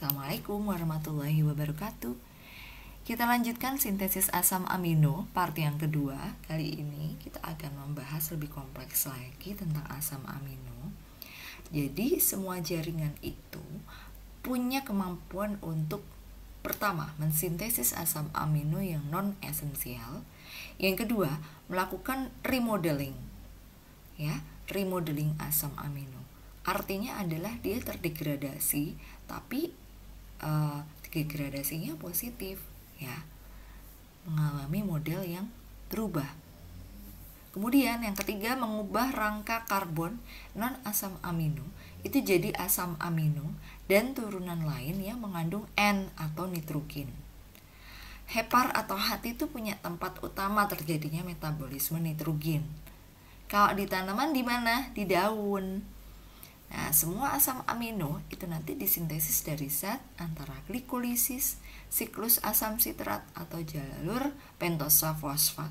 Assalamualaikum warahmatullahi wabarakatuh. Kita lanjutkan sintesis asam amino part yang kedua. Kali ini kita akan membahas lebih kompleks lagi tentang asam amino. Jadi semua jaringan itu punya kemampuan untuk pertama, mensintesis asam amino yang non-esensial. Yang kedua, melakukan remodeling. Remodeling asam amino. Artinya adalah dia terdegradasi, tapi degradasinya positif, mengalami model yang berubah. Kemudian yang ketiga, mengubah rangka karbon non asam amino itu jadi asam amino dan turunan lain yang mengandung N atau nitrogen. Hepar atau hati itu punya tempat utama terjadinya metabolisme nitrogen. Kalau di tanaman di mana? Di daun. Nah, semua asam amino itu nanti disintesis dari zat antara glikolisis, siklus asam sitrat atau jalur pentosa fosfat.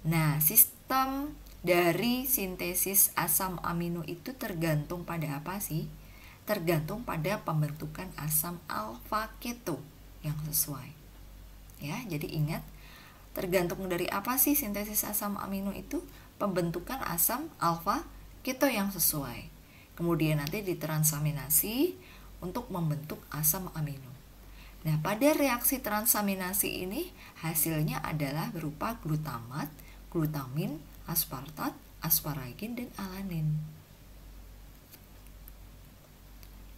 Nah, sistem dari sintesis asam amino itu tergantung pada apa sih? Tergantung pada pembentukan asam alfa keto yang sesuai. Jadi ingat, tergantung dari apa sih sintesis asam amino itu? Pembentukan asam alfa keto yang sesuai. Kemudian nanti ditransaminasi untuk membentuk asam amino. Nah, pada reaksi transaminasi ini hasilnya adalah berupa glutamat, glutamin, aspartat, asparagin, dan alanin.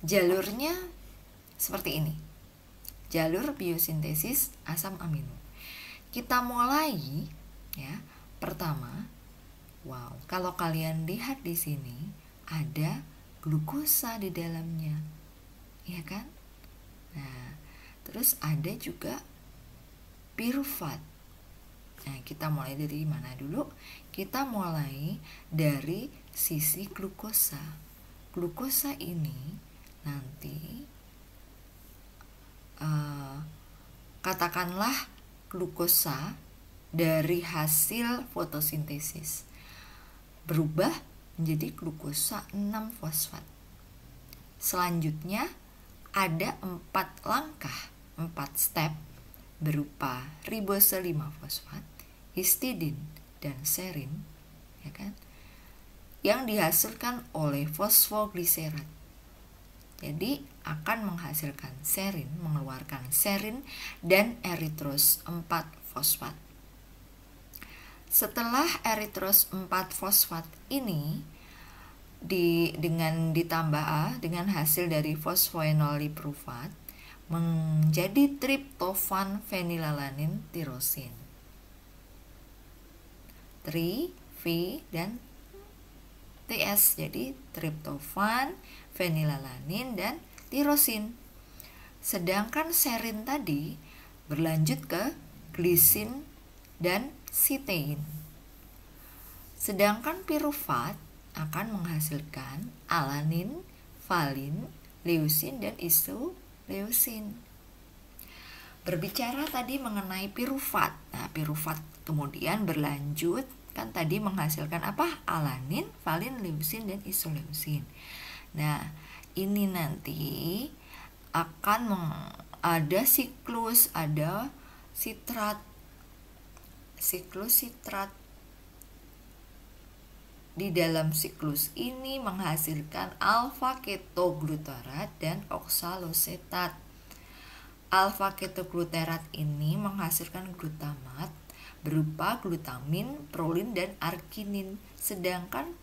Jalurnya seperti ini. Jalur biosintesis asam amino. Kita mulai pertama. Kalau kalian lihat di sini ada glukosa di dalamnya, kan? Nah, terus ada juga pirufat. Nah, kita mulai dari mana dulu? Kita mulai dari sisi glukosa. Glukosa ini nanti katakanlah glukosa dari hasil fotosintesis berubah menjadi glukosa 6-fosfat. Selanjutnya ada 4 langkah, 4 step berupa ribose 5-fosfat, histidin, dan serin, yang dihasilkan oleh fosfogliserat. Jadi akan menghasilkan serin, mengeluarkan serin dan eritros 4-fosfat. Setelah eritros 4-fosfat ini dengan hasil dari fosfoenol liprufat menjadi triptofan fenilalanin tirosin. Tri, V, dan TS, jadi triptofan, fenilalanin, dan tirosin. Sedangkan serin tadi berlanjut ke glisin dan sitein. Sedangkan pirufat akan menghasilkan alanin, valin, leusin, dan isoleusin. Berbicara tadi mengenai pirufat. Nah, pirufat kemudian berlanjut kan tadi menghasilkan apa? Alanin, valin, leusin, dan isoleusin. Nah, ini nanti akan ada siklus, ada sitrat. Siklus sitrat. Di dalam siklus ini menghasilkan alfa ketogluterat dan oksalosetat. Alfa ketogluterat ini menghasilkan glutamat berupa glutamin, prolin, dan arginin. Sedangkan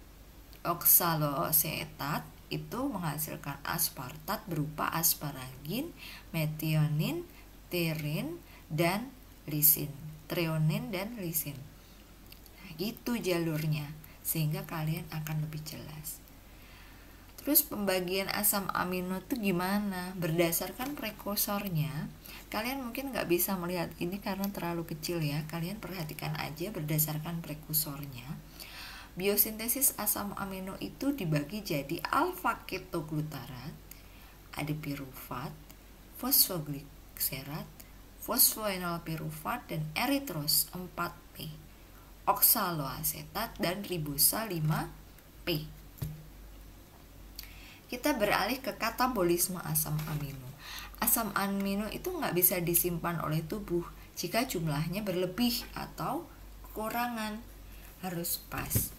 oksalosetat itu menghasilkan aspartat berupa asparagin, metionin, tirin, dan lisin. Treonin dan lisin. Nah, gitu jalurnya, sehingga kalian akan lebih jelas. Terus pembagian asam amino itu gimana? Berdasarkan prekursornya, kalian mungkin nggak bisa melihat ini karena terlalu kecil ya. Kalian perhatikan aja berdasarkan prekursornya. Biosintesis asam amino itu dibagi jadi alfa ketoglutarat, ada pirufat, fosfogliserat, fosfoenol pirufat, dan eritros 4P, oksaloasetat, dan ribosa 5P. kita beralih ke katabolisme asam amino. Asam amino itu nggak bisa disimpan oleh tubuh jika jumlahnya berlebih atau kekurangan, harus pas.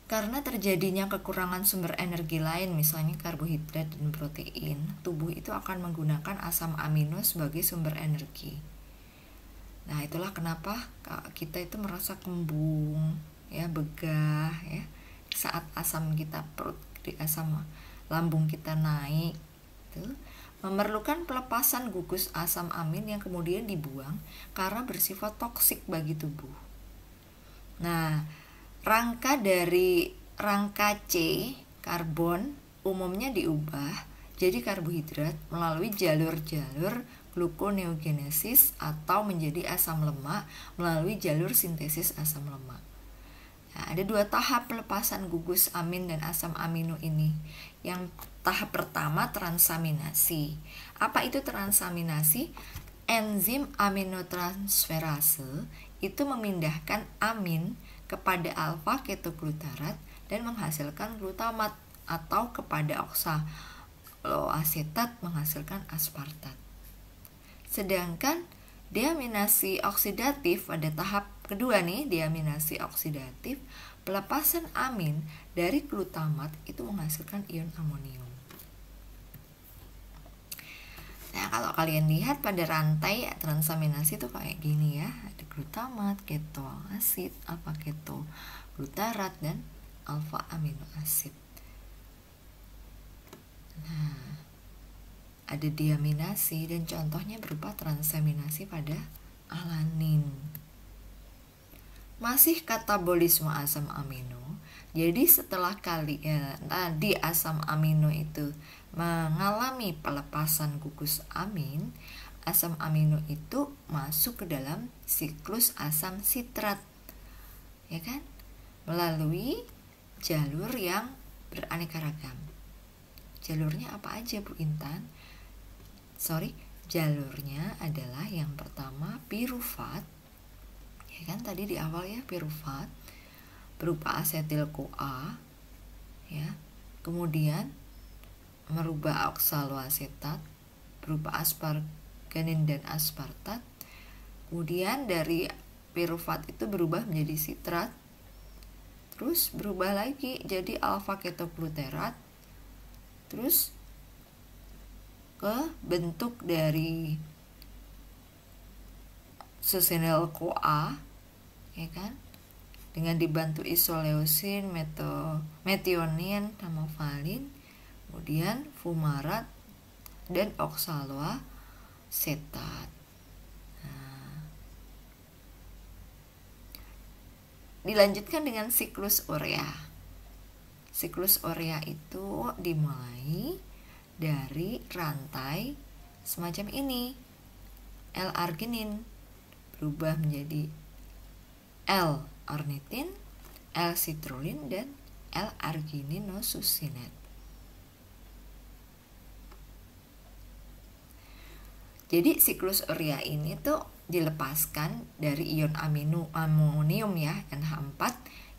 Karena terjadinya kekurangan sumber energi lain, misalnya karbohidrat dan protein, tubuh itu akan menggunakan asam amino sebagai sumber energi. Nah, itulah kenapa kita itu merasa kembung, ya, begah, ya, saat asam kita perut, asam lambung kita naik, itu memerlukan pelepasan gugus asam amin yang kemudian dibuang karena bersifat toksik bagi tubuh. Nah, rangka dari rangka C, karbon, umumnya diubah jadi karbohidrat melalui jalur-jalur gluconeogenesis atau menjadi asam lemak melalui jalur sintesis asam lemak. Nah, ada 2 tahap pelepasan gugus amin dan asam amino ini. Yang tahap pertama transaminasi. Apa itu transaminasi? Enzim aminotransferase itu memindahkan amin kepada alfa ketoglutarat dan menghasilkan glutamat, atau kepada oksaloasetat menghasilkan aspartat. Sedangkan deaminasi oksidatif pada tahap kedua nih, deaminasi oksidatif, pelepasan amin dari glutamat itu menghasilkan ion amonium. Nah, kalau kalian lihat pada rantai transaminasi itu kayak gini ya, ada glutamat, ketoasid, alfa ketoglutarat, dan alfa amino asid. Nah, ada deaminasi dan contohnya berupa transaminasi pada alanin. Masih katabolisme asam amino. Jadi setelah tadi asam amino itu mengalami pelepasan gugus amin, asam amino itu masuk ke dalam siklus asam sitrat, ya kan? Melalui jalur yang beraneka ragam. Jalurnya apa aja, Bu Intan? Jalurnya adalah yang pertama pirufat, ya kan, tadi di awal ya, pirufat berupa asetil-CoA, ya, kemudian merubah oksaloasetat berupa asparganin dan aspartat, kemudian dari pirufat itu berubah menjadi sitrat, terus berubah lagi jadi alfa ketoglutarat, terus ke bentuk dari succinyl CoA, ya kan, dengan dibantu isoleucin, metionin, tamovalin, kemudian fumarat dan oksaloasetat. Nah, dilanjutkan dengan siklus urea. Siklus urea itu dimulai dari rantai semacam ini, L-arginin berubah menjadi L-ornitin, L-citrulin, dan L-argininosuccinat. Jadi siklus urea ini tuh dilepaskan dari ion amonium ya, NH4,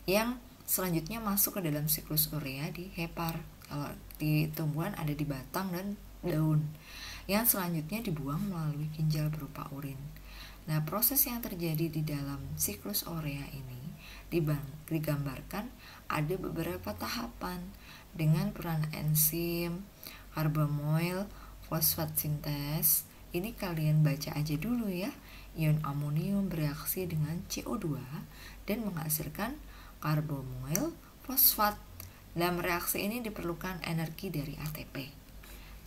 yang selanjutnya masuk ke dalam siklus urea di hepar. Kalau di tumbuhan ada di batang dan daun. Yang selanjutnya dibuang melalui ginjal berupa urin. Nah, proses yang terjadi di dalam siklus urea ini digambarkan ada beberapa tahapan dengan peran enzim, karbomoil, fosfat sintes. Ini kalian baca aja dulu ya. Ion amonium bereaksi dengan CO2 dan menghasilkan karbomoil fosfat. Dalam reaksi ini diperlukan energi dari ATP.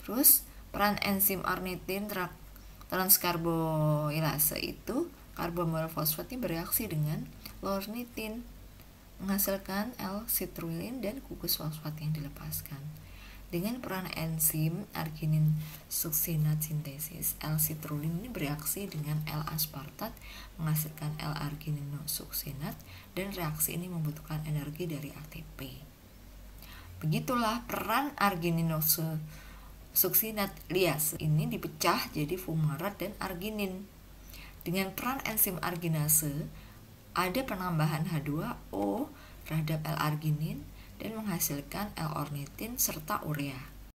Terus peran enzim ornitin transkarbonilase itu, karbomoil fosfat ini bereaksi dengan lornitin menghasilkan L-citrulin dan gugus fosfat yang dilepaskan. Dengan peran enzim arginin suksinat sintesis, L-citrulin ini bereaksi dengan L-aspartat menghasilkan L-argininosuksinat, dan reaksi ini membutuhkan energi dari ATP. Begitulah peran argininosuksinat liase ini dipecah jadi fumarat dan arginin. Dengan peran enzim arginase ada penambahan H2O terhadap L-arginin dan menghasilkan L-ornitin serta urea.